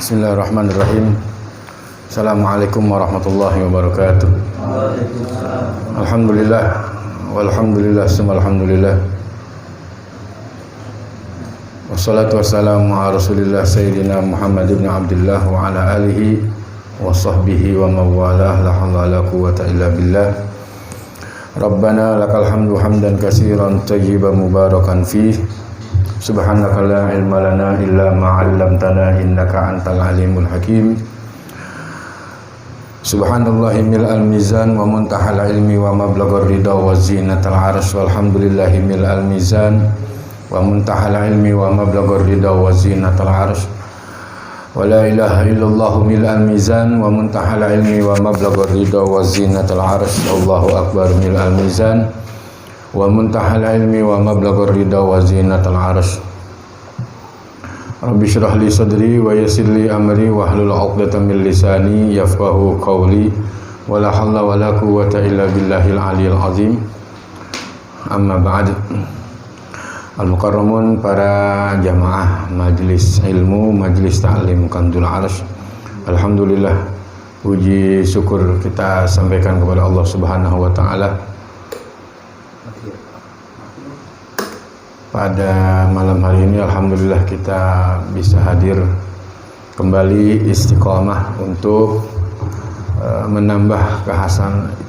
Bismillahirrahmanirrahim. Assalamualaikum warahmatullahi wabarakatuh. Alhamdulillah walhamdulillah alhamdulillah. Wassalatu wassalamu ala Rasulillah Sayyidina Muhammad ibn Abdullah wa ala alihi wa sahbihi wa mawalah la haula la quwwata illa billah. Rabbana lakal hamdu hamdan katsiran tayyiban mubarakan fih. Subhanaka la ilma lana illa ma 'allamtana innaka antal alimul hakim. Subhanallahi mil'al mizan wa muntahal ilmi wa mablaghar ridha wa zinatal 'arsy walhamdulillahi mil'al mizan wa muntahal ilmi wa mablaghar ridha wa zinatal 'arsy wa la ilaha illallah mil'al mizan wa muntahal ilmi wa mablaghar ridha wa zinatal 'arsy. Allahu akbar mil'al mizan wa muntahal ilmi wa mablaghar ridha wa zinatal 'arsy. Rabbi shrah li sadri wa yassir li amri wa hlul 'uqdatam min lisani yafqahu qawli wa la haula wa la quwwata illa billahil aliyyil azim. Amma ba'd. Al-mukarramun, para jamaah majelis ilmu, majelis ta'lim Kanzul Arsy. Alhamdulillah, puji syukur kita sampaikan kepada Allah Subhanahu wa taala. Pada malam hari ini alhamdulillah kita bisa hadir kembali istiqomah untuk menambah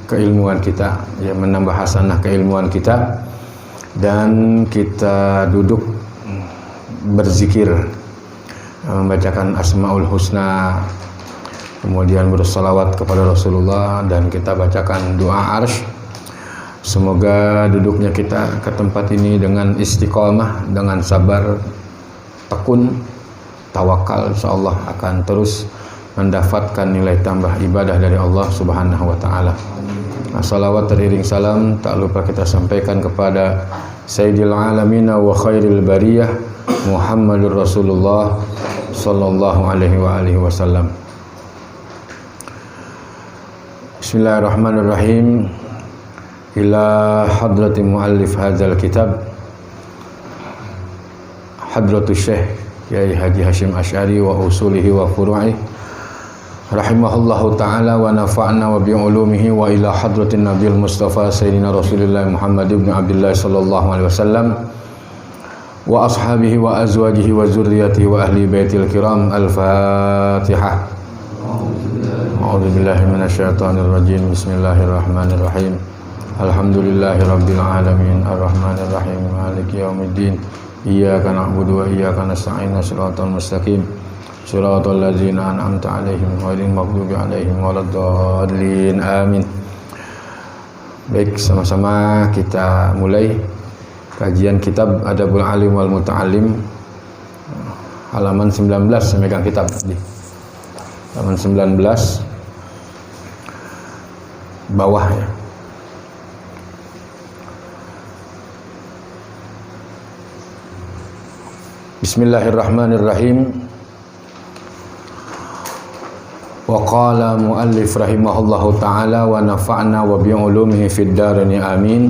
keilmuan kita, ya, menambah hasanah keilmuan kita, dan kita duduk berzikir, membacakan Asmaul Husna, kemudian bersalawat kepada Rasulullah, dan kita bacakan doa Arsy. Semoga duduknya kita ke tempat ini dengan istiqomah, dengan sabar, tekun, tawakal, insyaallah akan terus mendapatkan nilai tambah ibadah dari Allah Subhanahu wa taala. Salawat teriring salam tak lupa kita sampaikan kepada Sayyidil Alamin wa Khairil Bariyah Muhammadur Rasulullah sallallahu alaihi wa alihi wasallam. Bismillahirrahmanirrahim. Ila hadrati muallif hadzal kitab hadratus syekh Kyai Haji Hasyim Asy'ari wa usulihi wa furu'i rahimahullahu ta'ala wa nafa'na wa bi'ulumihi, wa ila hadratin nabiyil mustafa sayyidina Rasulillah Muhammad ibn Abdullah sallallahu alaihi wasallam wa ashabihi wa azwajihi wa zurriyyatihi wa ahli baitil kiram. Al-Fatihah. A'udzu billahi minasyaitonir rajim. Bismillahirrahmanirrahim. Alhamdulillahi rabbil alamin arrahmanir rahim maliki yaumiddin iyyaka na'budu wa iyyaka nasta'in shiratal mustaqim shiratal ladzina an'amta 'alaihim ghairil maghdubi 'alaihim waladdallin amin. Baik, sama-sama kita mulai kajian kitab Adabul Alim wal Muta'allim, halaman 19. Saya megang kitab tadi, halaman 19 bawah, ya. Bismillahirrahmanirrahim. Wa qala muallif rahimahullahu ta'ala wa nafa'na wa bi'ulumihi fid darain amin.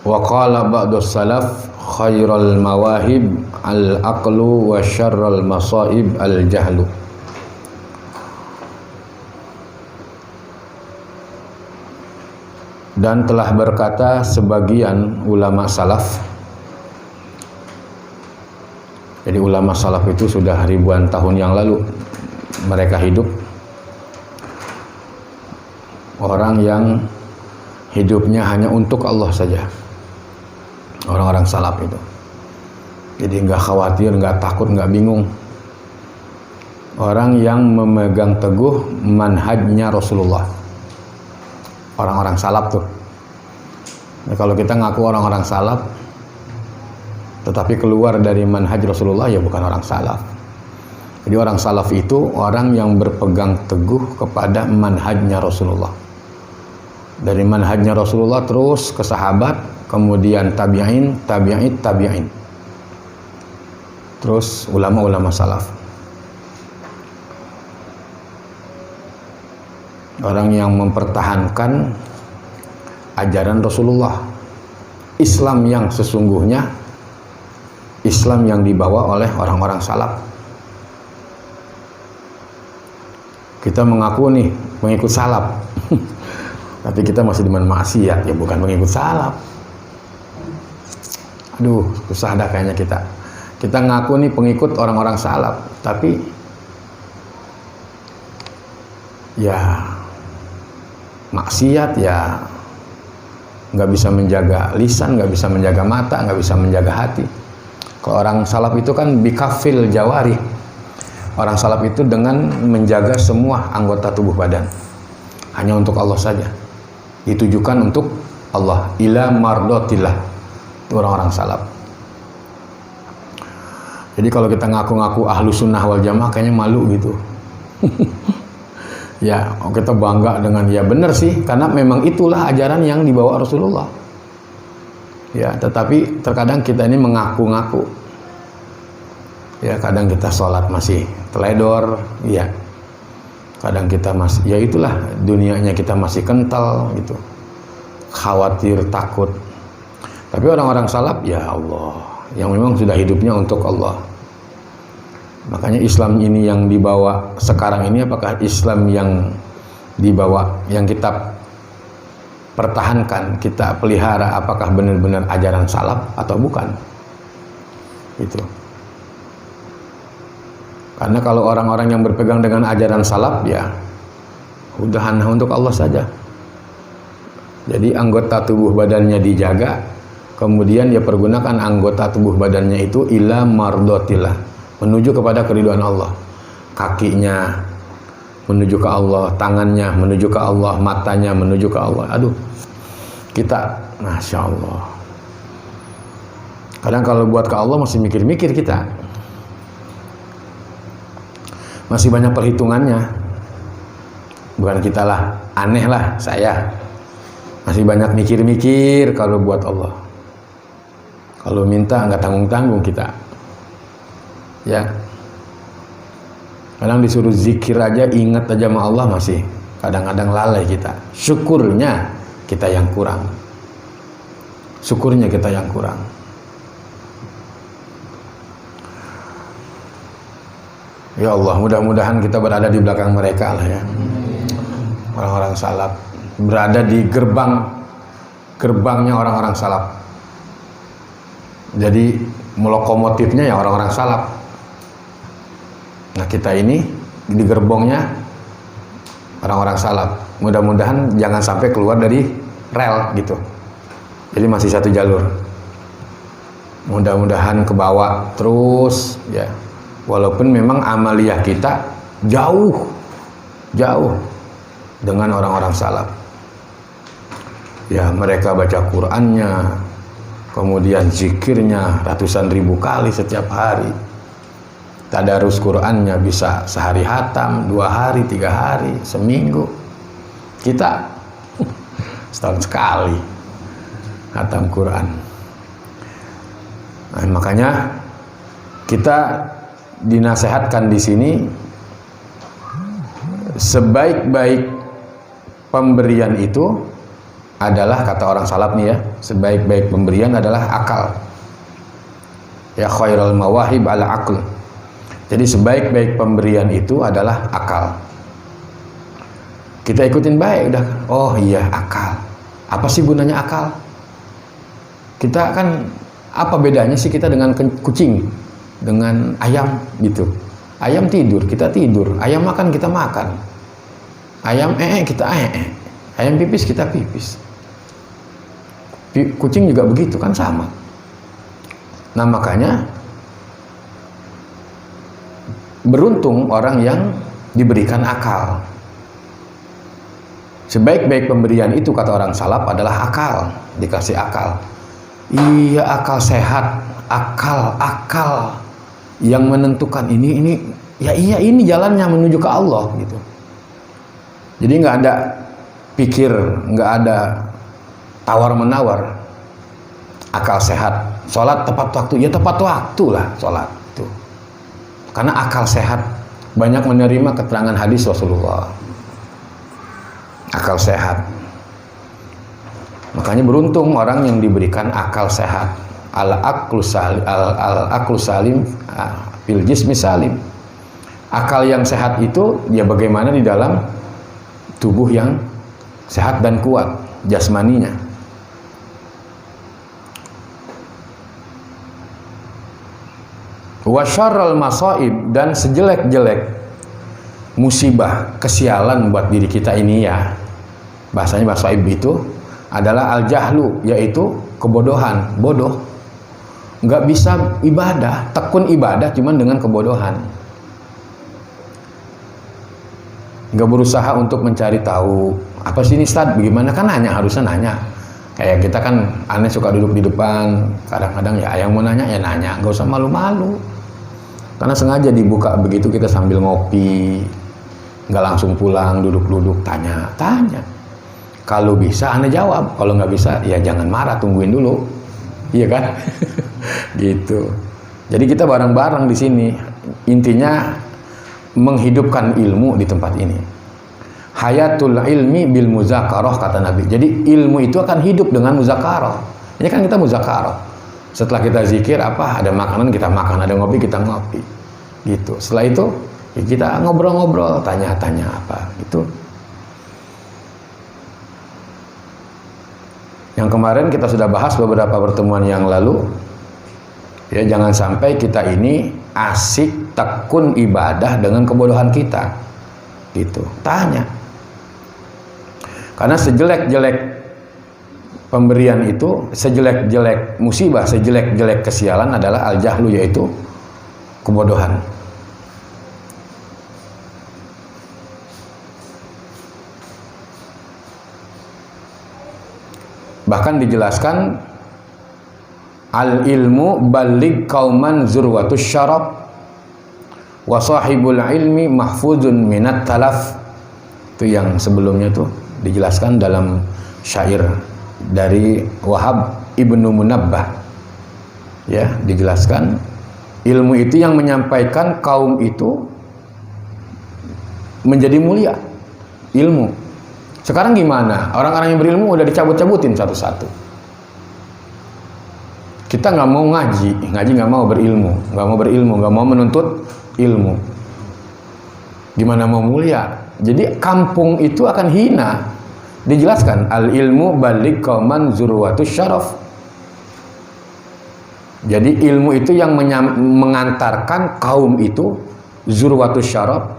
Wa qala ba'dus salaf khairal mawahib al-aqlu wa syarral masaib al-jahlu. Dan telah berkata sebagian ulama salaf, jadi ulama salaf itu sudah ribuan tahun yang lalu mereka hidup, orang yang hidupnya hanya untuk Allah saja, orang-orang salaf itu. Jadi nggak khawatir, nggak takut, nggak bingung. Orang yang memegang teguh manhajnya Rasulullah, orang-orang salaf tuh. Nah, kalau kita ngaku orang-orang salaf tetapi keluar dari manhaj Rasulullah, ya bukan orang salaf. Jadi orang salaf itu orang yang berpegang teguh kepada manhajnya Rasulullah. Dari manhajnya Rasulullah terus ke sahabat, kemudian tabi'in, tabi'in. Terus ulama-ulama salaf. Orang yang mempertahankan ajaran Rasulullah, Islam yang sesungguhnya Islam yang dibawa oleh orang-orang salaf. Kita mengaku nih pengikut salaf, tapi kita masih demen maksiat, ya bukan pengikut salaf. Aduh, susah dah kayaknya kita. Kita ngaku nih pengikut orang-orang salaf, tapi ya maksiat, ya nggak bisa menjaga lisan, nggak bisa menjaga mata, nggak bisa menjaga hati. Kalau orang salaf itu kan bikafil jawari. Orang salaf itu dengan menjaga semua anggota tubuh badan. Hanya untuk Allah saja. Ditujukan untuk Allah. Ila mardotillah. Itu orang-orang salaf. Jadi kalau kita ngaku-ngaku ahlu sunnah wal jamaah kayaknya malu gitu. Ya, kita bangga dengan, ya benar sih, karena memang itulah ajaran yang dibawa Rasulullah. Ya, tetapi terkadang kita ini mengaku-ngaku. Ya, kadang kita sholat masih teledor, ya. Kadang kita masih, ya itulah dunianya kita masih kental gitu. Khawatir, takut. Tapi orang-orang salaf, ya Allah, yang memang sudah hidupnya untuk Allah. Makanya Islam ini yang dibawa sekarang ini, apakah Islam yang dibawa, yang kita pertahankan, kita pelihara, apakah benar-benar ajaran salaf atau bukan? Itu. Karena kalau orang-orang yang berpegang dengan ajaran salaf, ya udah hanya untuk Allah saja. Jadi anggota tubuh badannya dijaga, kemudian dia pergunakan anggota tubuh badannya itu ila mardotillah, menuju kepada keridhaan Allah. Kakinya menuju ke Allah, tangannya menuju ke Allah, matanya menuju ke Allah. Aduh, kita, Masya Allah. Kadang kalau buat ke Allah masih mikir-mikir kita. Masih banyak perhitungannya. Bukan kita lah, aneh lah saya. Masih banyak mikir-mikir kalau buat Allah. Kalau minta nggak tanggung-tanggung kita. Ya. Kadang disuruh zikir aja, ingat aja sama Allah masih kadang-kadang lalai kita. Syukurnya kita yang kurang. Syukurnya kita yang kurang. Ya Allah, mudah-mudahan kita berada di belakang mereka lah ya. Orang-orang salaf berada di gerbangnya orang-orang salaf. Jadi lokomotifnya ya orang-orang salaf. Nah, kita ini di gerbongnya orang-orang salaf. Mudah-mudahan jangan sampai keluar dari rel gitu. Jadi masih satu jalur. Mudah-mudahan ke bawah terus ya. Walaupun memang amaliyah kita jauh dengan orang-orang salaf. Ya, mereka baca Qur'annya, kemudian zikirnya ratusan ribu kali setiap hari. Tadarus Qur'annya bisa sehari hatam, 2 hari, 3 hari, seminggu. Kita setahun sekali hatam Qur'an. Nah, makanya kita dinasehatkan di sini, sebaik-baik pemberian itu adalah, kata orang salaf nih ya, sebaik-baik pemberian adalah akal. Ya, khairul mawahib ala aql. Jadi sebaik-baik pemberian itu adalah akal. Kita ikutin baik udah. Oh iya, akal. Apa sih gunanya akal? Kita kan, apa bedanya sih kita dengan kucing, dengan ayam gitu? Ayam tidur, kita tidur. Ayam makan, kita makan. Ayam kita Ayam pipis, kita pipis. Kucing juga begitu kan, sama. Nah, makanya beruntung orang yang diberikan akal. Sebaik-baik pemberian itu, kata orang salaf, adalah akal. Dikasih akal. Iya, akal sehat, akal yang menentukan ini ya, iya, ini jalannya menuju ke Allah gitu. Jadi nggak ada pikir, nggak ada tawar menawar. Akal sehat, sholat tepat waktu, ya tepat waktu lah sholat itu. Karena akal sehat, banyak menerima keterangan hadis Rasulullah. Akal sehat. Makanya beruntung orang yang diberikan akal sehat. Al-aqlu salim fil jismi salim. Akal yang sehat itu ya bagaimana di dalam tubuh yang sehat dan kuat jasmaninya. Wa syarrul masaib, dan sejelek-jelek musibah, kesialan buat diri kita ini ya. Bahasanya masaib itu adalah al-jahlu, yaitu kebodohan, bodoh. Nggak bisa ibadah, tekun ibadah cuman dengan kebodohan. Nggak berusaha untuk mencari tahu, apa sih ini Ustaz, bagaimana, kan nanya, harusnya nanya. Kayak kita kan aneh suka duduk di depan, kadang-kadang ya yang mau nanya ya nanya, nggak usah malu-malu. Karena sengaja dibuka begitu kita sambil ngopi, nggak langsung pulang, duduk-duduk, tanya. Kalau bisa Anda jawab, kalau nggak bisa ya jangan marah, tungguin dulu, iya kan? Gitu. Jadi kita bareng-bareng di sini. Intinya menghidupkan ilmu di tempat ini. Hayatul ilmi bil muzakarah, kata Nabi. Jadi ilmu itu akan hidup dengan muzakarah. Ini kan kita muzakarah. Setelah kita zikir apa, ada makanan kita makan, ada ngopi kita ngopi. Gitu. Setelah itu ya kita ngobrol-ngobrol, tanya-tanya apa gitu. Yang kemarin kita sudah bahas beberapa pertemuan yang lalu, ya jangan sampai kita ini asik tekun ibadah dengan kebodohan kita, gitu. Tanya, karena sejelek-jelek pemberian itu, sejelek-jelek musibah, sejelek-jelek kesialan adalah al-jahlu, yaitu kebodohan. Bahkan dijelaskan al-ilmu baligh qauman zurwatus syarab wa sahibul ilmi mahfuzun minat talaf. Itu yang sebelumnya tuh dijelaskan dalam syair dari Wahab Ibnu Munabbah. Ya, dijelaskan ilmu itu yang menyampaikan kaum itu menjadi mulia. Ilmu. Sekarang gimana? Orang-orang yang berilmu udah dicabut-cabutin satu-satu. Kita nggak mau ngaji nggak mau berilmu, nggak mau menuntut ilmu. Gimana mau mulia? Jadi kampung itu akan hina. Dijelaskan al-ilmu baligh qauman zurwatus syaraf. Jadi ilmu itu yang mengantarkan kaum itu zurwatus syaraf,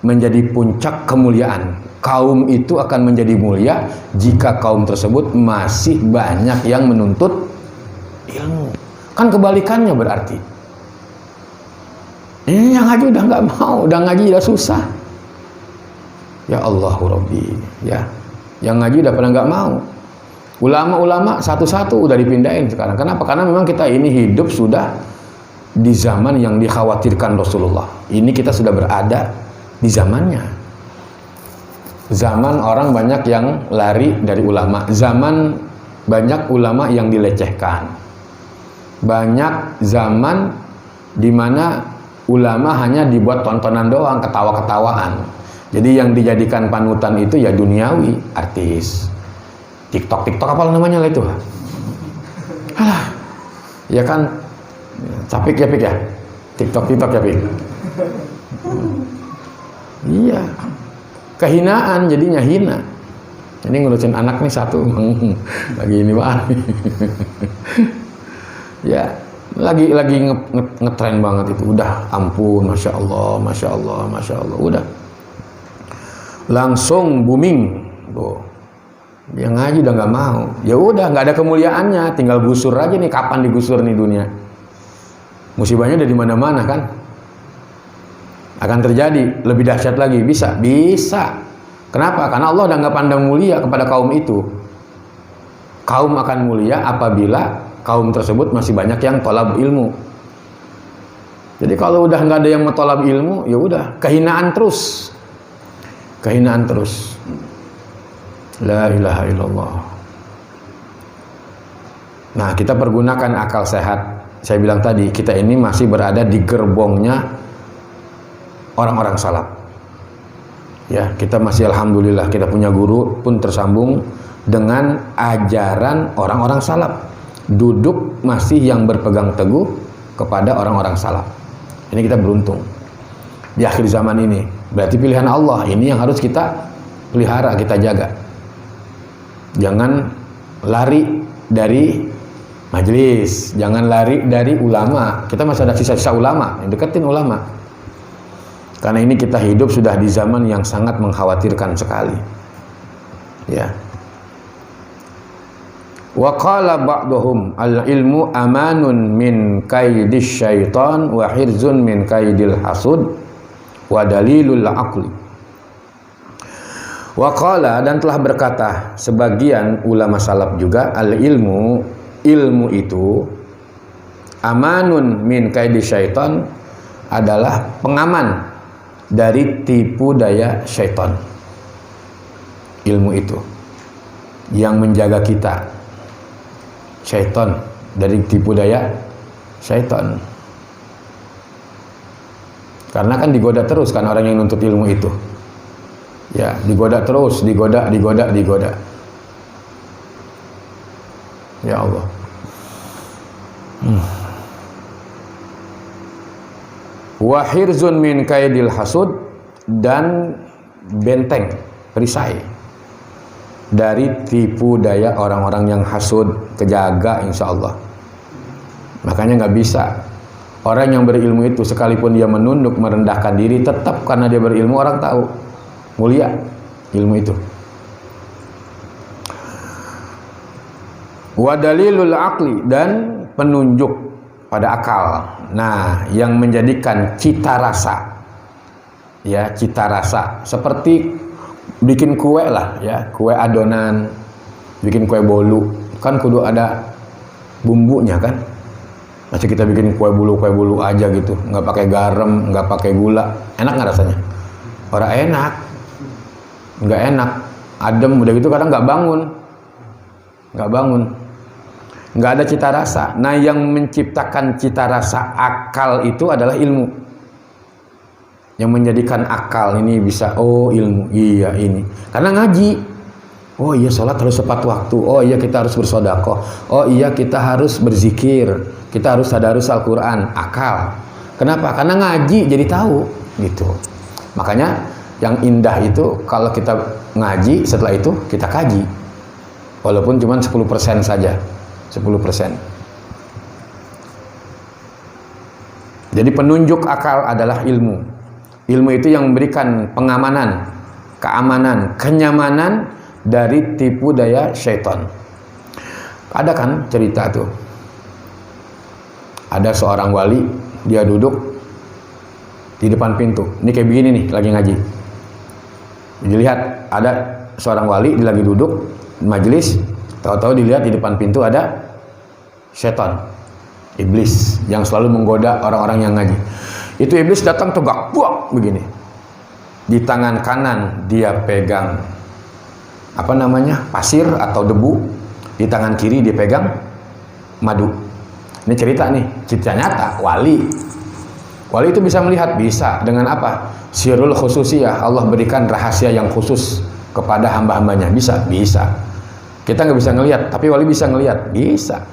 menjadi puncak kemuliaan. Kaum itu akan menjadi mulia jika kaum tersebut masih banyak yang menuntut ilmu. Kan kebalikannya berarti. Ini yang ngaji udah nggak mau, udah ngaji udah susah. Ya Allahu Rabbi, ya. Yang ngaji udah pada nggak mau. Ulama-ulama satu-satu udah dipindahin sekarang. Kenapa? Karena memang kita ini hidup sudah di zaman yang dikhawatirkan Rasulullah. Ini kita sudah berada di zamannya. Zaman orang banyak yang lari dari ulama. Zaman banyak ulama yang dilecehkan. Banyak zaman di mana ulama hanya dibuat tontonan doang, ketawa-ketawaan. Jadi yang dijadikan panutan itu ya duniawi, artis. TikTok apa namanya lah itu? Alah, ya kan, capik ya Pik ya? TikTok ya Pik? Iya. Kehinaan, jadinya hina. Ini ngurusin anak nih satu, lagi ini Pak. Ya, lagi ngetren banget itu. Udah, ampun, masya Allah, udah. Langsung booming. Tuh. Yang ngaji udah nggak mau. Ya udah, nggak ada kemuliaannya, tinggal gusur aja nih. Kapan digusur nih dunia? Musibahnya udah di mana-mana kan? Akan terjadi lebih dahsyat lagi, bisa. Kenapa? Karena Allah udah nggak pandang mulia kepada kaum itu. Kaum akan mulia apabila kaum tersebut masih banyak yang tolab ilmu. Jadi kalau udah nggak ada yang tolab ilmu, ya udah kehinaan terus. La ilaha illallah. Nah, kita pergunakan akal sehat. Saya bilang tadi, kita ini masih berada di gerbongnya orang-orang salaf. Ya, kita masih alhamdulillah kita punya guru pun tersambung dengan ajaran orang-orang salaf. duduk masih yang berpegang teguh kepada orang-orang salaf. Ini kita beruntung di akhir zaman ini. Berarti pilihan Allah ini yang harus kita pelihara, kita jaga. Jangan lari dari majelis, jangan lari dari ulama. Kita masih ada sisa-sisa ulama, yang deketin ulama. Karena ini kita hidup sudah di zaman yang sangat mengkhawatirkan sekali. Ya. Wa qala ba'dhum al-ilmu amanun min kaidis syaitan wa hirzun min kaidil hasud wa dalilul aqli. Wa qala, dan telah berkata sebagian ulama salaf juga, al-ilmu, ilmu itu amanun min kaidis syaitan, adalah pengaman dari tipu daya syaitan. Ilmu itu yang menjaga kita, syaitan, dari tipu daya syaitan. Karena kan digoda terus kan orang yang nuntut ilmu itu. Ya, digoda terus, digoda. Ya Allah. Wa hirzun min kaidil hasud, dan benteng, perisai dari tipu daya orang-orang yang hasud, kejaga insya Allah. Makanya nggak bisa orang yang berilmu itu, sekalipun dia menunduk merendahkan diri, tetap karena dia berilmu orang tahu mulia ilmu itu. Wa dalilul aqli, dan penunjuk pada akal. Nah, yang menjadikan cita rasa, ya, cita rasa seperti bikin kue lah, ya, kue adonan, bikin kue bolu, kan kudu ada bumbunya kan. Masih kita bikin kue bulu aja gitu, nggak pakai garam, nggak pakai gula, enak nggak rasanya? Orang enak, nggak enak, adem, udah gitu kadang nggak bangun, nggak ada cita rasa. Nah, yang menciptakan cita rasa akal itu adalah ilmu. Yang menjadikan akal ini bisa, oh ilmu, iya ini. Karena ngaji, oh iya sholat harus tepat waktu, oh iya kita harus bersedekah, oh iya kita harus berzikir, kita harus tadarus Al-Quran, akal. Kenapa? Karena ngaji jadi tahu, gitu. Makanya yang indah itu kalau kita ngaji, setelah itu kita kaji. Walaupun cuma 10% saja, 10%. Jadi penunjuk akal adalah ilmu. Ilmu itu yang memberikan pengamanan, keamanan, kenyamanan dari tipu daya syaitan. Ada kan cerita tuh, ada seorang wali, dia duduk di depan pintu. Ini kayak begini nih, lagi ngaji. Dilihat ada seorang wali, dia lagi duduk di majelis, tahu-tahu dilihat di depan pintu ada syaitan, iblis yang selalu menggoda orang-orang yang ngaji. Itu iblis datang tegak, buak begini. Di tangan kanan dia pegang apa namanya, pasir atau debu. Di tangan kiri dia pegang madu. Ini cerita nih, cerita nyata. Wali itu bisa melihat, bisa dengan apa? Sirul khususiyah, Allah berikan rahasia yang khusus kepada hamba-hambanya. Bisa. Kita nggak bisa ngelihat, tapi wali bisa ngelihat, bisa.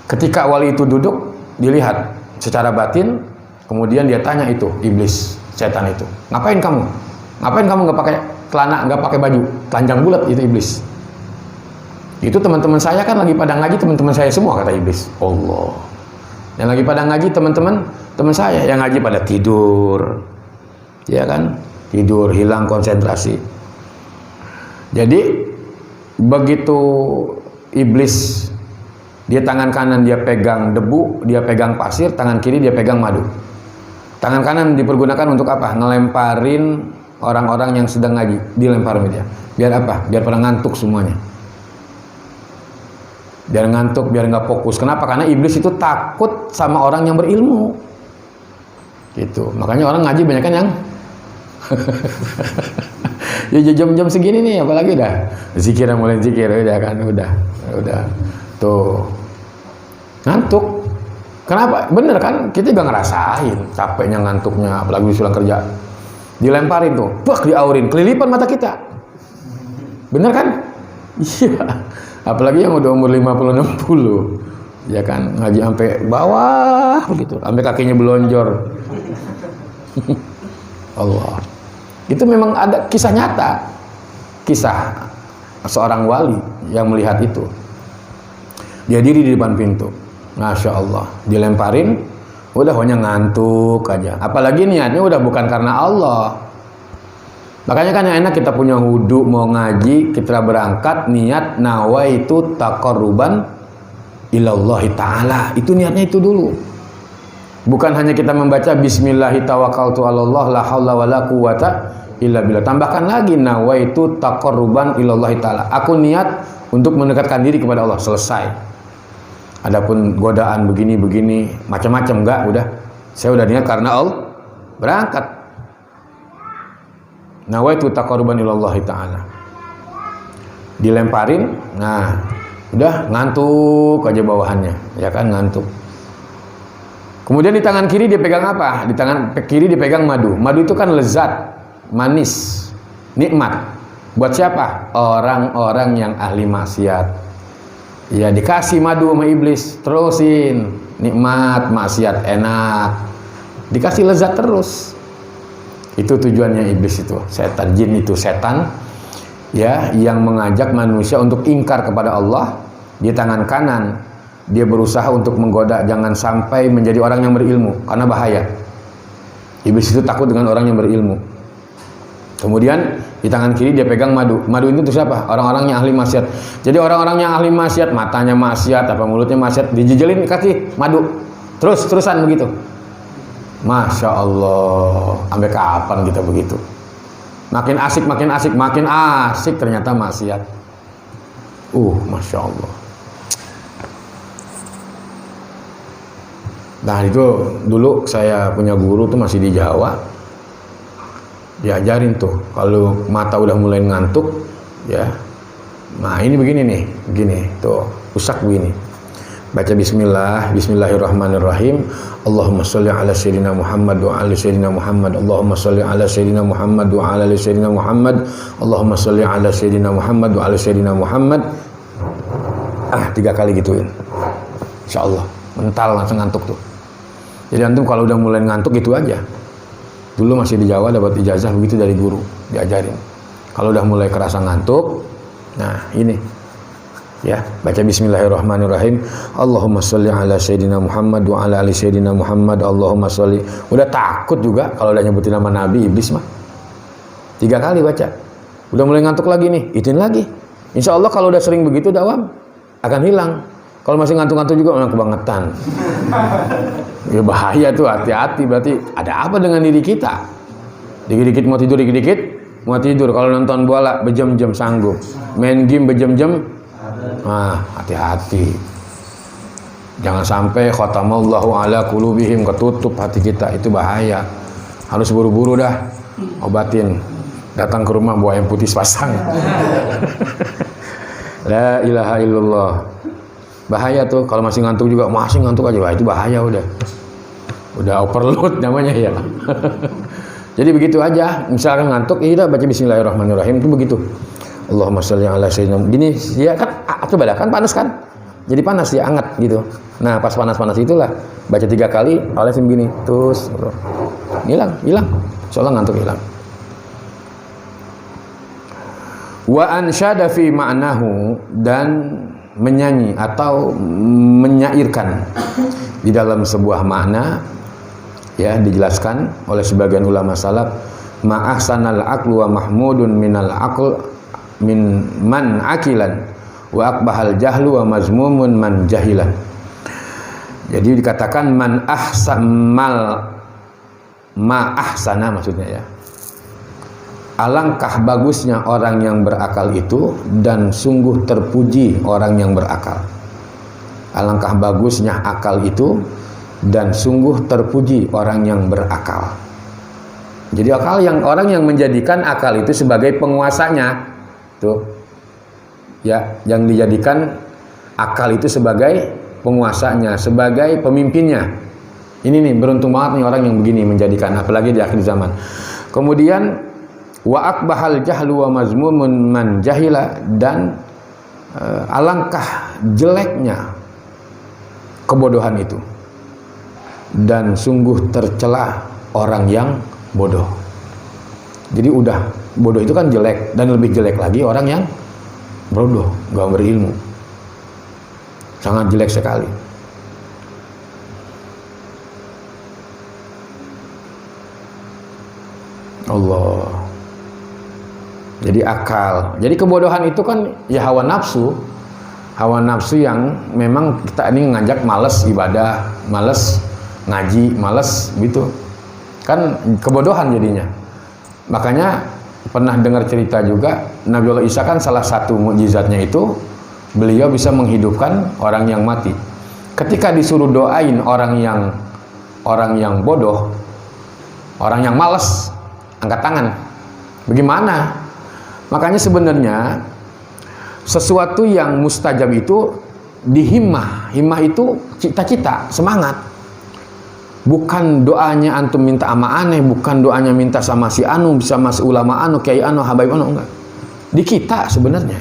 Ketika wali itu duduk, dilihat secara batin, kemudian dia tanya itu iblis, setan itu, ngapain kamu nggak pakai celana, nggak pakai baju, telanjang bulat? Itu iblis. Itu teman-teman saya kan lagi pada ngaji, teman-teman saya semua, kata iblis. Allah, yang lagi pada ngaji teman saya, yang ngaji pada tidur, ya kan, tidur, hilang konsentrasi. Jadi begitu iblis, dia tangan kanan dia pegang debu, dia pegang pasir, tangan kiri dia pegang madu. Tangan kanan dipergunakan untuk apa? Ngelemparin orang-orang yang sedang ngaji, dilemparin dia. Biar apa? Biar pada ngantuk semuanya. Biar ngantuk, biar nggak fokus. Kenapa? Karena iblis itu takut sama orang yang berilmu. Gitu. Makanya orang ngaji banyak kan yang ya jam-jam segini nih, apalagi dah zikir, mulai zikir, udah kan, udah tuh ngantuk. Kenapa? Bener kan, kita juga ngerasain capeknya, ngantuknya, apalagi pulang kerja, dilemparin tuh, bak, diaurin, kelilipan mata kita. Bener kan? Iya, Apalagi yang udah umur 50 60. Ya kan, ngaji sampai bawah begitu, sampai kakinya belonjor. Allah. Itu memang ada kisah nyata. Kisah seorang wali yang melihat itu. Dia diri di depan pintu. Masya Allah, dilemparin, udah hanya ngantuk aja. Apalagi niatnya udah bukan karena Allah. Makanya kan yang enak kita punya wudu mau ngaji, kita berangkat niat nawaitu taqarruban ilallahi ta'ala. Itu niatnya itu dulu. Bukan hanya kita membaca bismillahi tawakkaltu 'alallah la haula wala quwata illa billah. Tambahkan lagi nawaitu taqarruban ilallahi ta'ala. Aku niat untuk mendekatkan diri kepada Allah. Selesai. Adapun godaan begini-begini macam-macam enggak, udah. Saya udah niat karena Allah. Berangkat. Nawaitu taqarruban ilallahi ta'ala. Dilemparin, nah, udah ngantuk aja bawahannya, ya kan, ngantuk. Kemudian di tangan kiri dia pegang apa? Di tangan kiri dipegang madu. Madu itu kan lezat, manis, nikmat. Buat siapa? Orang-orang yang ahli maksiat. Ya dikasih madu sama iblis, terusin, nikmat, maksiat, enak. Dikasih lezat terus. Itu tujuannya iblis itu, setan, jin itu setan, ya, yang mengajak manusia untuk ingkar kepada Allah. Di tangan kanan dia berusaha untuk menggoda jangan sampai menjadi orang yang berilmu, karena bahaya. Iblis itu takut dengan orang yang berilmu. Kemudian di tangan kiri dia pegang madu. Madu itu siapa? Orang-orang yang ahli maksiat. Jadi orang-orang yang ahli maksiat, matanya maksiat, apa mulutnya maksiat, dijejelin kaki madu. Terusan begitu. Masya Allah, sampai kapan kita begitu? Makin asik, makin asik ternyata maksiat. Masya Allah. Nah itu dulu saya punya guru tuh masih di Jawa, diajarin tuh kalau mata udah mulai ngantuk, ya. Nah ini begini nih, begini tuh, usak begini. Baca bismillah, bismillahirrahmanirrahim. Allahumma sholli ala sayyidina Muhammad wa ala sayyidina Muhammad. Allahumma sholli ala sayyidina Muhammad wa ala sayyidina Muhammad. Allahumma sholli ala sayyidina Muhammad wa ala sayyidina Muhammad. 3 kali gituin. Insyaallah mental langsung ngantuk tuh. Jadi antum kalau udah mulai ngantuk gitu aja. Dulu masih di Jawa dapat ijazah begitu dari guru, diajarin. Kalau udah mulai kerasa ngantuk, nah ini. Ya, baca bismillahirrahmanirrahim. Allahumma sholli ala sayyidina Muhammad wa ala ali sayyidina Muhammad. Allahumma sholli. Udah takut juga kalau udah nyebutin nama Nabi, iblis mah. 3 kali baca. Udah mulai ngantuk lagi nih, itin lagi. Insya Allah kalau udah sering begitu dawam akan hilang. Kalau masih ngantuk-ngantuk juga orang kebangetan. Ya bahaya tuh, hati-hati, berarti ada apa dengan diri kita? Dikit-dikit mau tidur, dikit-dikit mau tidur. Kalau nonton bola berjam-jam sanggup. Main game berjam-jam. Hati-hati. Jangan sampai khatamallahu ala qulubihim, ketutup hati kita, itu bahaya. Harus buru-buru dah obatin. Datang ke rumah bawa yang putih sepasang. La ilaha illallah. Bahaya tuh kalau masih ngantuk juga, masih ngantuk aja. Wah, itu bahaya udah overload namanya ya. Jadi begitu aja. Misalkan ngantuk, ya baca bismillahirrahmanirrahim, itu begitu. Allahumma sholli ala sayyidina. Gini, ya kan, coba dah, kan panas kan? Jadi panas ya, hangat gitu. Nah, pas panas-panas itulah baca 3 kali, olesin begini, terus hilang. Insyaallah ngantuk hilang. Wa ansyada fi ma'nahu, dan menyanyi atau menyairkan di dalam sebuah makna, ya, dijelaskan oleh sebagian ulama salaf, ma'ahsanal aqlu wa mahmudun minal aql min man akilan wa akbahal jahlu wa mazmumun man jahilan. Jadi dikatakan man ahsamal ma ahsana, maksudnya ya, alangkah bagusnya orang yang berakal itu, dan sungguh terpuji orang yang berakal. Alangkah bagusnya akal itu, dan sungguh terpuji orang yang berakal. Jadi orang yang menjadikan akal itu sebagai penguasanya, tuh, ya, yang dijadikan akal itu sebagai penguasanya, sebagai pemimpinnya. Ini nih, beruntung banget nih orang yang begini menjadikan, apalagi di akhir zaman. Kemudian wa akbahal jahlu wa mazmumun man jahila, dan Alangkah jeleknya kebodohan itu, dan sungguh tercela orang yang bodoh. Jadi udah bodoh itu kan jelek, dan lebih jelek lagi orang yang bodoh, gak berilmu. Sangat jelek sekali. Allah. Jadi akal. Jadi kebodohan itu kan ya hawa nafsu. Hawa nafsu yang memang kita ini ngajak males ibadah, males ngaji, males gitu. Kan kebodohan jadinya. Makanya pernah dengar cerita juga, Nabiullah Isa kan salah satu mukjizatnya itu beliau bisa menghidupkan orang yang mati. Ketika disuruh doain orang yang bodoh, orang yang malas, angkat tangan. Bagaimana? Makanya sebenarnya sesuatu yang mustajab itu dihimmah. Himmah itu cita-cita, semangat. Bukan doanya antum minta sama aneh, bukan doanya minta sama si anu, sama si ulama anu, kiai anu, habaib anu, enggak. Di kita sebenarnya.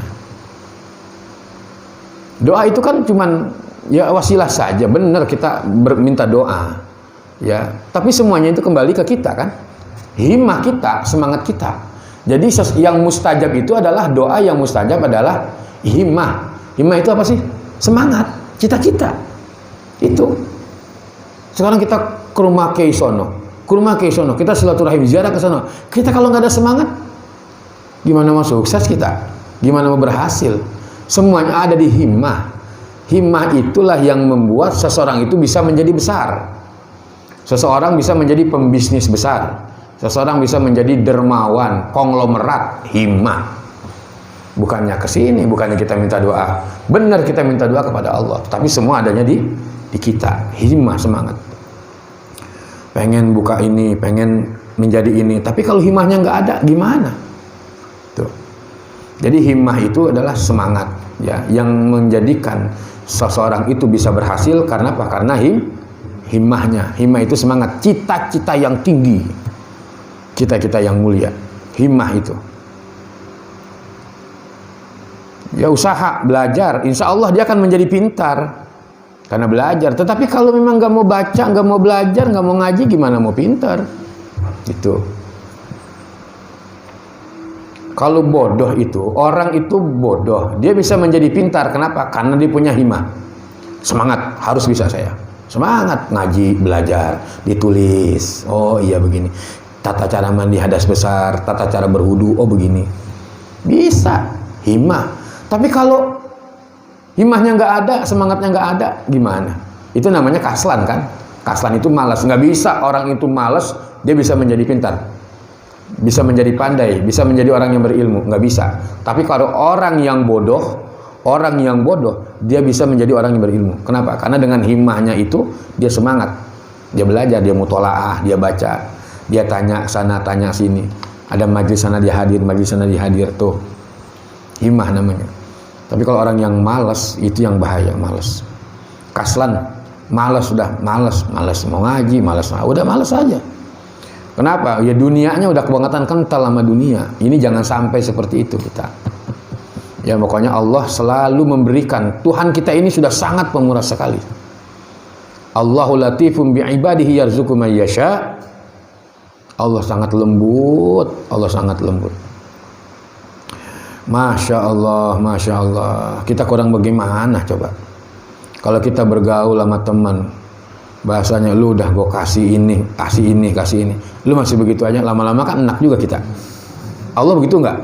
Doa itu kan cuman ya wasilah saja, benar kita minta doa. Ya, tapi semuanya itu kembali ke kita kan. Himmah kita, semangat kita. Jadi yang mustajab itu adalah doa, yang mustajab adalah himmah. Himmah itu apa sih? Semangat, cita-cita. Itu. Sekarang kita ke rumah Kiai sono, kita silaturahim ziarah ke sono. Kita kalau nggak ada semangat, gimana mau sukses kita? Gimana mau berhasil? Semuanya ada di himmah. Himmah itulah yang membuat seseorang itu bisa menjadi besar. Seseorang bisa menjadi pembisnis besar. Seseorang bisa menjadi dermawan, konglomerat, himmah. Bukannya ke sini, bukannya kita minta doa. Benar kita minta doa kepada Allah, tapi semua adanya di kita. Himmah, semangat. Pengen buka ini, pengen menjadi ini, tapi kalau himmahnya nggak ada, gimana? Tuh. Jadi himmah itu adalah semangat, ya, yang menjadikan seseorang itu bisa berhasil. Karena apa? Karena himmahnya. Himmah itu semangat, cita-cita yang tinggi, cita-cita yang mulia. Himmah itu. Ya usaha, belajar, insya Allah dia akan menjadi pintar karena belajar. Tetapi kalau memang nggak mau baca, nggak mau belajar, nggak mau ngaji, gimana mau pintar? Itu. Kalau bodoh itu, orang itu bodoh, dia bisa menjadi pintar. Kenapa? Karena dia punya himmah. Semangat, harus bisa saya. Semangat ngaji, belajar, ditulis. Oh iya begini. Tata cara mandi hadas besar, tata cara berwudu, oh begini. Bisa, himmah. Tapi kalau himmahnya nggak ada, semangatnya nggak ada, gimana? Itu namanya kaslan kan? Kaslan itu malas. Nggak bisa orang itu malas, dia bisa menjadi pintar, bisa menjadi pandai, bisa menjadi orang yang berilmu. Nggak bisa. Tapi kalau orang yang bodoh, dia bisa menjadi orang yang berilmu. Kenapa? Karena dengan himmahnya itu dia semangat, dia belajar, dia mutolaah, dia baca, dia tanya sana, tanya sini. Ada majlis sana dia hadir, majlis sana dia hadir, tuh himmah namanya. Tapi kalau orang yang malas, itu yang bahaya, malas. Kaslan, malas, sudah malas mau ngaji, malas, udah malas aja. Kenapa? Ya dunianya udah kebangetan kental sama dunia. Ini jangan sampai seperti itu kita. Ya pokoknya Allah selalu memberikan. Tuhan kita ini sudah sangat pemurah sekali. Allahu latifum bi'ibadihi yarzuqu may yasha. Allah sangat lembut, Allah sangat lembut. Masya Allah, Masya Allah. Kita kurang bagaimana coba? Kalau kita bergaul sama teman, bahasanya lu udah gue kasih ini, kasih ini. Lu masih begitu aja, lama-lama kan enak juga kita. Allah begitu enggak?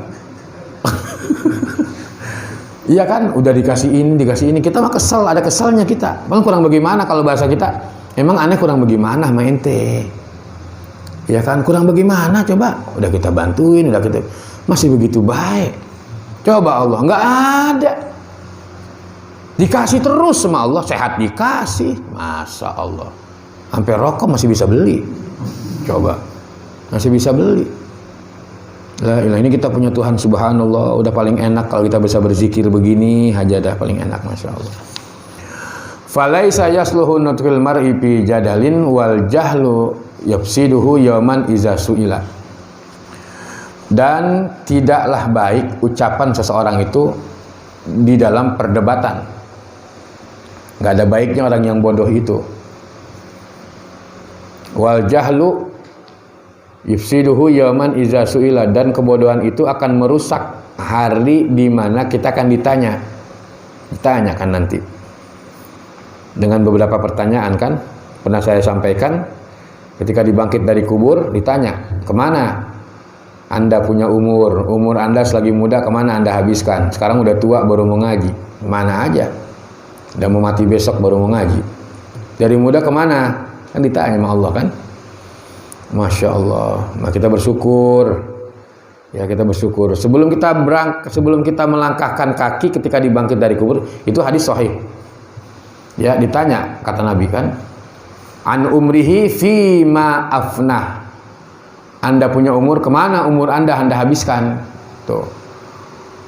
Iya kan? Udah dikasih ini. Kita mah kesel, ada keselnya kita. Bang kurang bagaimana kalau bahasa kita? Emang aneh kurang bagaimana sama ente? Ya kan? Kurang bagaimana coba? Udah kita bantuin, udah kita masih begitu baik. Coba Allah, nggak ada. Dikasih terus sama Allah, sehat dikasih. Masa Allah. Sampai rokok masih bisa beli. Coba. Masih bisa beli. Lah, ini kita punya Tuhan subhanallah, udah paling enak kalau kita bisa berzikir begini aja dah paling enak, Masya Allah. Falaisa yasluhu nutkil mar'i fi jadalin wal jahlu yafsiduhu yauman iza su'ila. Dan tidaklah baik ucapan seseorang itu di dalam perdebatan. Nggak ada baiknya orang yang bodoh itu. Wal jahlu yufsiduhu yauman iza su'ila, dan kebodohan itu akan merusak hari di mana kita akan ditanyakan nanti. Dengan beberapa pertanyaan kan pernah saya sampaikan, ketika dibangkit dari kubur ditanya, kemana Anda punya umur Anda selagi muda, kemana Anda habiskan? Sekarang udah tua baru mau ngaji, mana aja? Udah mau mati besok baru mau ngaji. Dari muda kemana? Kan ditanya sama Allah kan. Masya Allah. Nah kita bersyukur. Ya kita bersyukur. Sebelum kita melangkahkan kaki ketika dibangkit dari kubur, itu hadis sahih. Ya ditanya, kata Nabi kan, an umrihi fima afnah. Anda punya umur, kemana umur Anda habiskan? Tuh.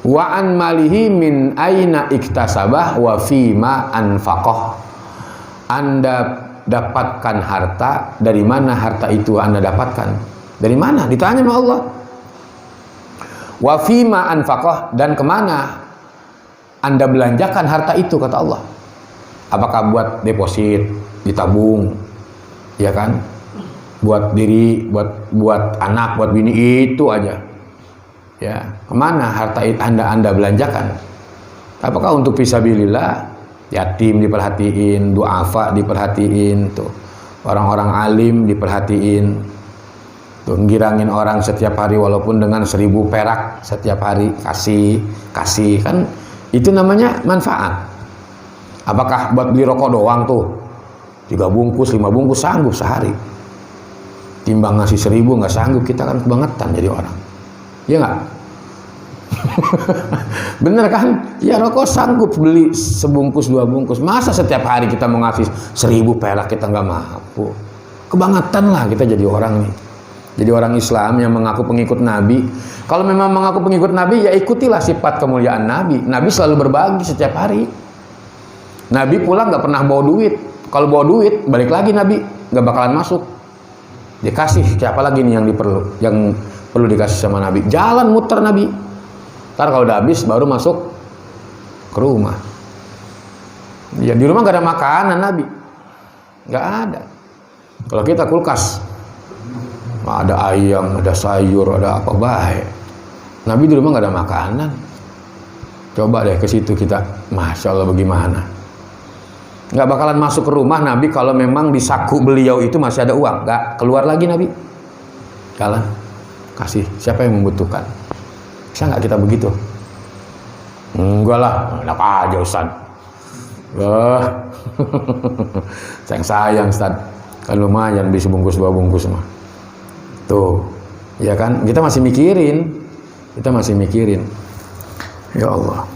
Wa an malihi min aina iktasabah wa fima anfaqah. Anda dapatkan harta, dari mana harta itu Anda dapatkan? Dari mana? Ditanya sama Allah. Wa fima anfaqah, dan kemana Anda belanjakan harta itu, kata Allah. Apakah buat deposit, ditabung, ya kan? Buat diri, buat anak, buat bini, itu aja. Ya, kemana harta Anda belanjakan? Apakah untuk fisabilillah, yatim diperhatiin, duafa diperhatiin, tuh orang-orang alim diperhatiin, tuh girangin orang setiap hari walaupun dengan 1000 perak setiap hari, kasih kan, itu namanya manfaat. Apakah buat beli rokok doang tuh 3 bungkus 5 bungkus sanggup sehari? Timbang ngasih 1000 nggak sanggup, kita kan kebangetan jadi orang. Iya nggak? Bener kan? Ya rokok sanggup beli sebungkus 2 bungkus. Masa setiap hari kita mau ngasih 1000 perak kita nggak mampu? Kebangetan lah kita jadi orang nih. Jadi orang Islam yang mengaku pengikut Nabi. Kalau memang mengaku pengikut Nabi, ya ikutilah sifat kemuliaan Nabi. Nabi selalu berbagi setiap hari. Nabi pulang nggak pernah bawa duit. Kalau bawa duit balik lagi Nabi nggak bakalan masuk. Dikasih siapa lagi nih yang perlu dikasih sama Nabi? Jalan muter Nabi. Ntar kalau udah habis baru masuk ke rumah. Ya di rumah gak ada makanan Nabi, nggak ada. Kalau kita kulkas, ada ayam, ada sayur, ada apa baik. Nabi di rumah gak ada makanan. Coba deh ke situ kita, masya Allah bagaimana? Nggak bakalan masuk ke rumah Nabi kalau memang di saku beliau itu masih ada uang. Nggak keluar lagi Nabi. Jalan, kasih siapa yang membutuhkan. Bisa nggak kita begitu? Enggak lah, enak aja Ustaz. Sayang Ustaz. Kan lumayan bisa bungkus 2 bungkus mah. Tuh, ya kan? Kita masih mikirin. Ya Allah.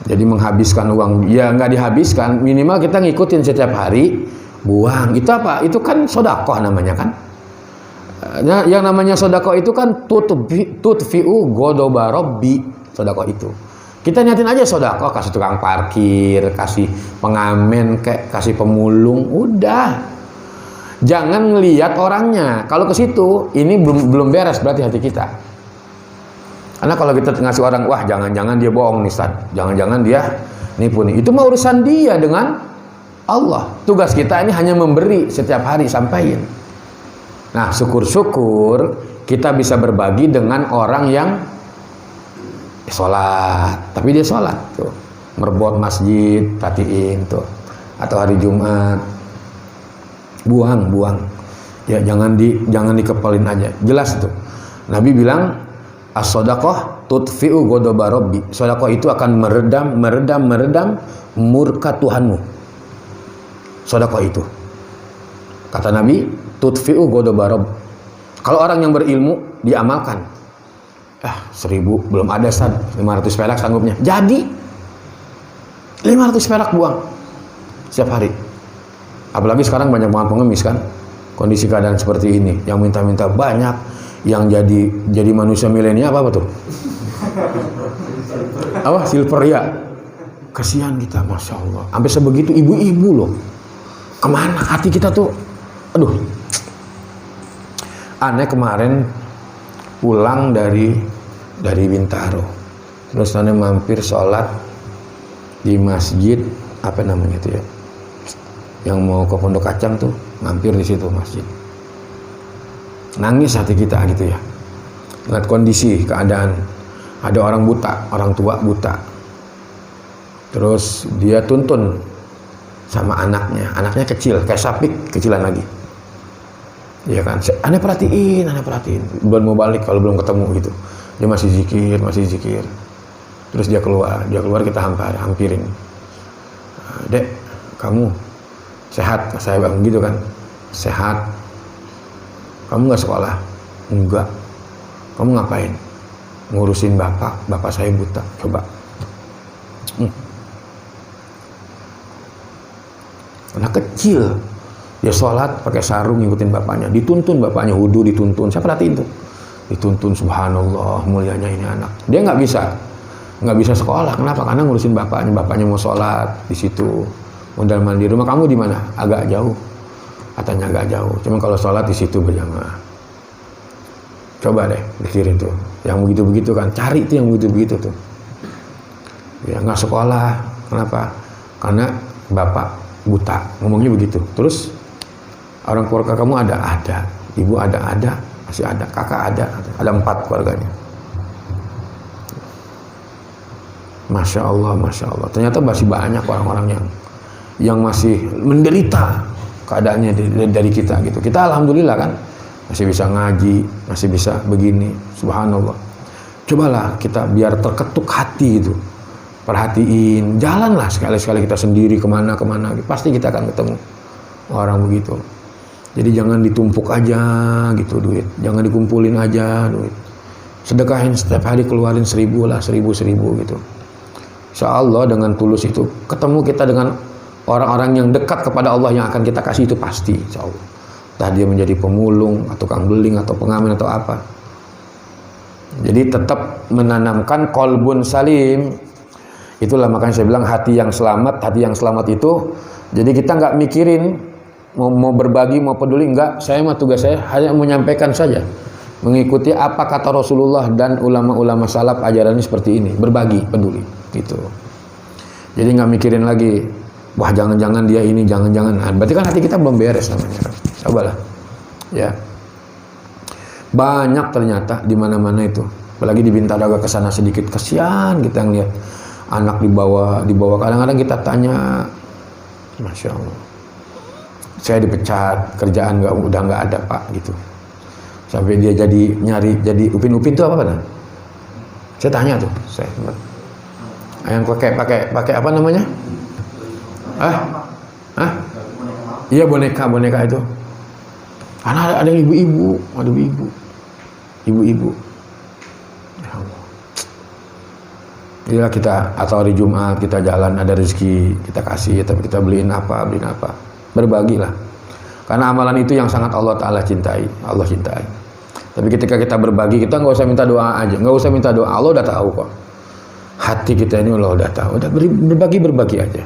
Jadi menghabiskan uang, ya nggak dihabiskan, minimal kita ngikutin setiap hari, buang. Itu apa? Itu kan sodakoh namanya kan. Nah, yang namanya sodakoh itu kan tutfi'u godoba robbi. Sodakoh itu kita niatin aja sodakoh, kasih tukang parkir, kasih pengamen, kasih pemulung, udah. Jangan ngelihat orangnya. Kalau ke situ, ini belum beres berarti hati kita. Karena kalau kita ngasih orang, wah jangan-jangan dia bohong nih Ustaz, jangan-jangan dia nipu nih. Itu mah urusan dia dengan Allah. Tugas kita ini hanya memberi setiap hari, sampaikan. Nah, syukur-syukur kita bisa berbagi dengan orang yang sholat, tapi dia sholat tuh, merbot masjid, perhatiin tuh, atau hari Jumat, buang. Ya jangan dikepalin aja, jelas tuh. Nabi bilang, as-shadaqah tutfi'u ghadaba rabbi. Sedekah itu akan meredam murka Tuhanmu. Sedekah itu. Kata Nabi, tutfi'u ghadaba rabb. Kalau orang yang berilmu diamalkan. 1000 belum ada Ustaz, 500 perak sanggupnya. Jadi 500 perak buang setiap hari. Apalagi sekarang banyak banget pengemis kan. Kondisi keadaan seperti ini, yang minta-minta banyak, yang jadi manusia milenial apa tuh? Apa? Silver ya. Kasihan kita, masya Allah. Sampai sebegitu ibu-ibu loh. Kemana hati kita tuh? Aduh. Aneh kemarin pulang dari Bintaro. Terus Nana mampir sholat di masjid apa namanya itu ya, yang mau ke Pondok Kacang tuh, mampir di situ masjid. Nangis hati kita gitu ya, lihat kondisi keadaan, ada orang buta, orang tua buta, terus dia tuntun sama anaknya kecil kayak Sapik, kecilan lagi, ya kan. Aneh perhatiin, belum mau balik kalau belum ketemu gitu, dia masih zikir. Terus dia keluar kita hampirin. Dek, kamu sehat? Saya bilang gitu kan, sehat. Kamu nggak sekolah? Enggak. Kamu ngapain? Ngurusin bapak saya buta. Coba. Anak kecil, dia sholat pakai sarung ngikutin bapaknya, dituntun bapaknya wudu, dituntun. Saya perhatiin tuh, dituntun. Subhanallah, mulianya ini anak. Dia nggak bisa sekolah. Kenapa? Karena ngurusin bapaknya mau sholat di situ, mondar mandir. Rumah kamu di mana? Agak jauh, katanya agak jauh. Cuma kalau sholat di situ berjamaah. Coba deh pikirin tuh, yang begitu kan, cari tuh yang begitu tuh. Ya nggak sekolah. Kenapa? Karena bapak buta, ngomongnya begitu. Terus orang keluarga kamu ada, ibu ada, masih ada, kakak ada 4 keluarganya. Masya Allah. Ternyata masih banyak orang-orang yang masih menderita keadaannya dari kita gitu. Kita alhamdulillah kan masih bisa ngaji, masih bisa begini. Subhanallah. Cobalah kita biar terketuk hati itu. Perhatiin, jalanlah sekali-sekali kita sendiri kemana, pasti kita akan ketemu orang begitu. Jadi jangan ditumpuk aja gitu duit, jangan dikumpulin aja duit. Sedekahin setiap hari, keluarin 1.000 lah, 1.000 gitu. Insya Allah dengan tulus itu ketemu kita dengan orang-orang yang dekat kepada Allah yang akan kita kasih itu pasti, insya Allah. Entah dia menjadi pemulung atau tukang beling atau pengamen atau apa. Jadi tetap menanamkan kolbun salim. Itulah makanya saya bilang hati yang selamat itu. Jadi kita nggak mikirin mau berbagi, mau peduli, enggak. Tugas saya hanya menyampaikan saja, mengikuti apa kata Rasulullah dan ulama-ulama salaf, ajarannya seperti ini, berbagi, peduli gitu. Jadi nggak mikirin lagi, wah jangan-jangan dia ini, jangan-jangan. Nah, berarti kan hati kita belum beres namanya. Cobalah, ya. Banyak ternyata di mana-mana itu. Apalagi di Bintaraga kesana sedikit, kasihan kita ngeliat anak dibawa. Kadang-kadang kita tanya, Masya Allah, saya dipecat, kerjaan udah nggak ada Pak gitu. Sampai dia jadi upin-upin itu apa kan? Saya tanya tuh, yang pakai apa namanya? Iya boneka itu. Karena ada ibu-ibu. Ya Allah. Inilah kita, atau hari Jumat kita jalan ada rezeki kita kasih, tapi kita beliin apa. Berbagilah. Karena amalan itu yang sangat Allah Ta'ala cintai. Allah cintai. Tapi ketika kita berbagi, kita nggak usah minta doa aja. Nggak usah minta doa. Allah udah tahu kok. Hati kita ini Allah udah tahu. Udah berbagi aja.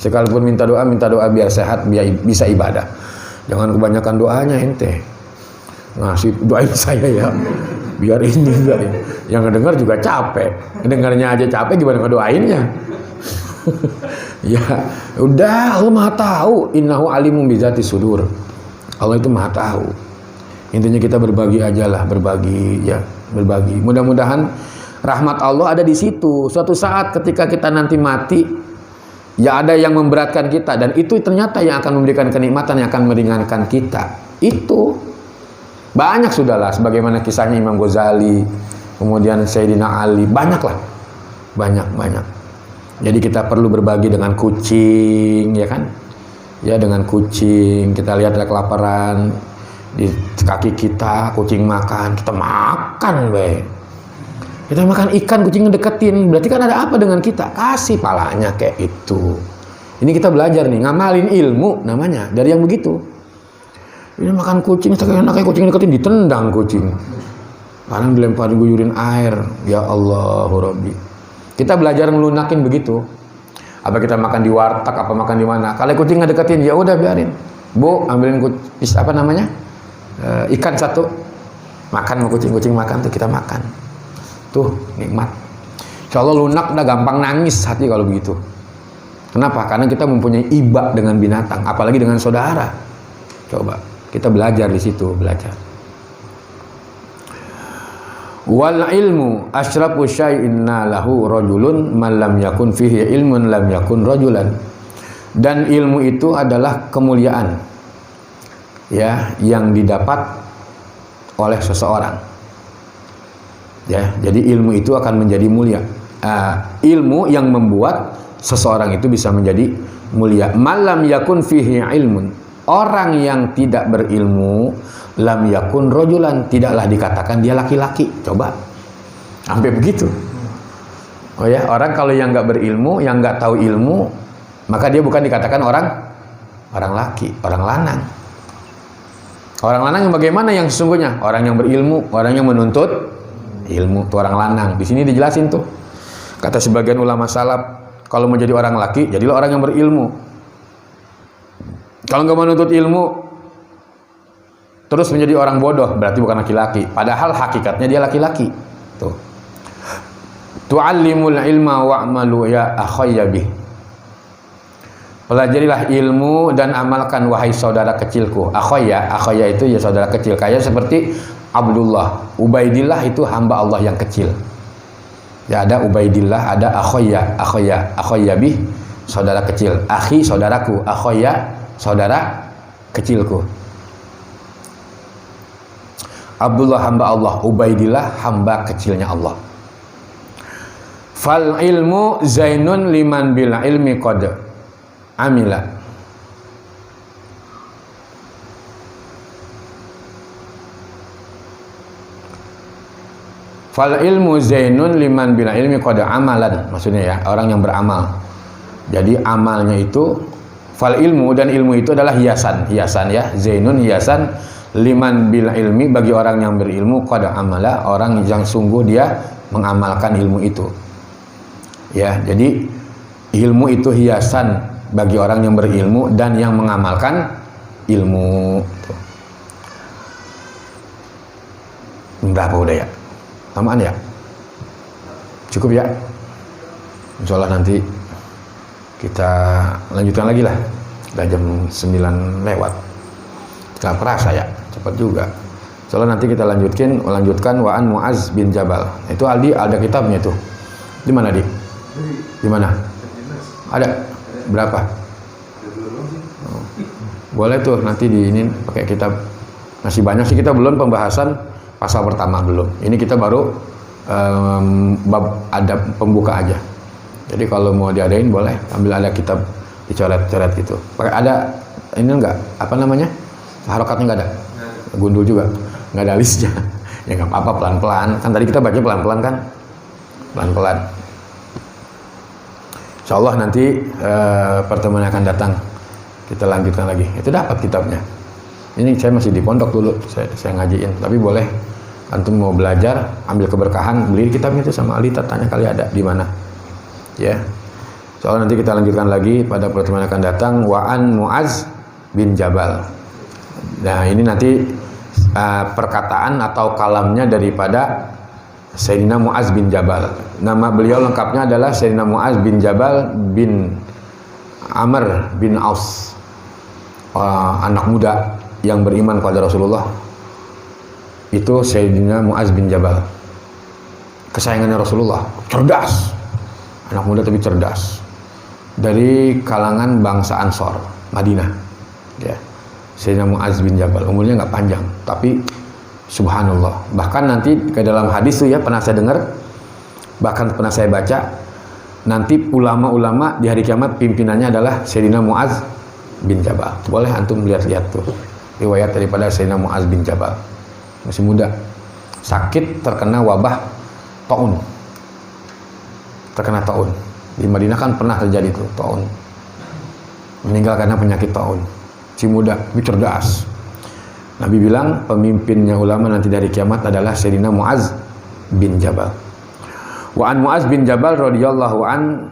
Sekalipun minta doa biar sehat, biar bisa ibadah. Jangan kebanyakan doanya ente. Ngasih doain saya ya. Biar ini. Yang ngedengar juga capek. Ngedengarnya aja capek, gimana ngedoainnya? Ya, udah, Allah Maha tahu. Innahu alimun bizati sudur. Allah itu Maha tahu. Intinya kita berbagi aja lah, berbagi. Mudah-mudahan rahmat Allah ada di situ. Suatu saat ketika kita nanti mati, ya ada yang memberatkan kita, dan itu ternyata yang akan memberikan kenikmatan, yang akan meringankan kita. Itu banyak sudahlah, sebagaimana kisahnya Imam Ghazali, kemudian Sayyidina Ali, banyak. Jadi kita perlu berbagi dengan kucing, ya kan? Ya, dengan kucing. Kita lihat ada kelaparan di kaki kita, kucing makan, kita makan, Kita makan ikan, kucing ngedeketin. Berarti kan ada apa dengan kita? Kasih palanya kayak itu. Ini kita belajar nih, ngamalin ilmu namanya dari yang begitu. Ini makan kucing, kayak kucing deketin, ditendang kucing. Kadang dilemparin, guyurin air. Ya Allahu Rabbi. Kita belajar ngelunakin begitu. Apa kita makan di warteg, apa makan di mana? Kalau kucing ngedeketin, ya udah biarin. Bu, ambilin ikan satu. Makan sama kucing makan tuh, kita makan. Tuh, nikmat. Kalau lunak udah gampang nangis hati kalau begitu. Kenapa? Karena kita mempunyai iba dengan binatang, apalagi dengan saudara. Coba kita belajar di situ, belajar. Wal ilmu asyrafu syai'in lahu rajulun man lam yakun fihi ilmun lam yakun rajulan. Dan ilmu itu adalah kemuliaan, ya, yang didapat oleh seseorang. Ya, jadi ilmu itu akan menjadi mulia. Ilmu yang membuat seseorang itu bisa menjadi mulia. Malam yakun fihi ilmun. Orang yang tidak berilmu, lam yakun rojulan, tidaklah dikatakan dia laki-laki. Coba, sampai begitu. Oh ya, orang kalau yang nggak berilmu, yang nggak tahu ilmu, maka dia bukan dikatakan orang laki, orang lanang. Orang lanang yang bagaimana yang sesungguhnya? Orang yang berilmu, orang yang menuntut ilmu, itu orang lanang. Di sini dijelasin tuh. Kata sebagian ulama salaf, kalau mau jadi orang laki, jadilah orang yang berilmu. Kalau nggak menuntut ilmu, terus menjadi orang bodoh, berarti bukan laki-laki. Padahal hakikatnya dia laki-laki. Tuh. Tu'allimul ilma wa'malu ya akhayya bih. Pelajarilah ilmu dan amalkan wahai saudara kecilku. Akhayya itu ya saudara kecil. Kayak seperti Abdullah, Ubaidillah itu hamba Allah yang kecil. Ya, ada Ubaidillah, ada akhayya bih, saudara kecil. Akhi, saudaraku. Akhayya, saudara kecilku. Abdullah hamba Allah, Ubaidillah hamba kecilnya Allah. Fal ilmu zainun liman bil ilmi qad amila. Fal ilmu zainun liman bil ilmi qad amalan, maksudnya ya, orang yang beramal. Jadi amalnya itu fal ilmu, dan ilmu itu adalah hiasan ya, zainun hiasan liman bil ilmi, bagi orang yang berilmu, qad amala, orang yang sungguh dia mengamalkan ilmu itu. Ya, jadi ilmu itu hiasan bagi orang yang berilmu dan yang mengamalkan ilmu. Berapa udah ya? Tamaan ya? Cukup ya? Insya Allah nanti kita lanjutkan lagi lah. Udah jam 9 lewat. Gak kerasa ya? Cepat juga. Insya Allah nanti kita lanjutkan Wa'an Mu'az bin Jabal. Itu Aldi ada kitabnya tuh. Di mana, Di? Di mana? Ada? Berapa? Oh. Boleh tuh nanti di ini pakai kitab. Masih banyak sih, kita belum pembahasan pasal pertama belum. Ini kita baru bab adab pembuka aja. Jadi kalau mau diadain boleh ambil ada kitab dicoret-coret gitu. Pakai ada ini enggak? Apa namanya? Harokatnya enggak ada. Gundul juga. Enggak ada alisnya. Ya enggak apa-apa, pelan-pelan. Kan tadi kita baca pelan-pelan kan? Pelan-pelan. Insyaallah nanti pertemuan akan datang kita lanjutkan lagi. Itu dapat kitabnya. Ini saya masih di pondok dulu, saya ngajiin. Tapi boleh antum mau belajar, ambil keberkahan, beli kitabnya itu sama Alita, tanya kali ada di mana. Ya. Soalnya nanti kita lanjutkan lagi pada pertemuan akan datang Wa'an Mu'az bin Jabal. Nah, ini nanti perkataan atau kalamnya daripada Sayyidina Mu'az bin Jabal. Nama beliau lengkapnya adalah Sayyidina Mu'az bin Jabal bin Amr bin Aus. Anak muda yang beriman kepada Rasulullah. Itu Sayyidina Mu'az bin Jabal. Kesayangannya Rasulullah. Cerdas. Anak muda tapi cerdas. Dari kalangan bangsa Ansor, Madinah. Ya. Sayyidina Mu'az bin Jabal. Umurnya nggak panjang, tapi subhanallah. Bahkan nanti ke dalam hadis tuh ya, pernah saya dengar, bahkan pernah saya baca, nanti ulama-ulama di hari kiamat pimpinannya adalah Sayyidina Mu'az bin Jabal. Boleh antum lihat-lihat tuh riwayat daripada Sayyidina Mu'az bin Jabal. Masih muda, sakit, terkena wabah taun. Terkena taun. Di Madinah kan pernah terjadi tuh taun. Meninggal karena penyakit taun. Si muda, tapi cerdas. Nabi bilang pemimpinnya ulama nanti dari kiamat adalah Sayyidina Mu'az bin Jabal. Wa an Mu'az bin Jabal radhiyallahu an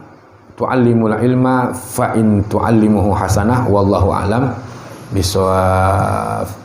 tu'allimul ilma fa in tu'allimuhu hasanah wallahu a'lam bisawab.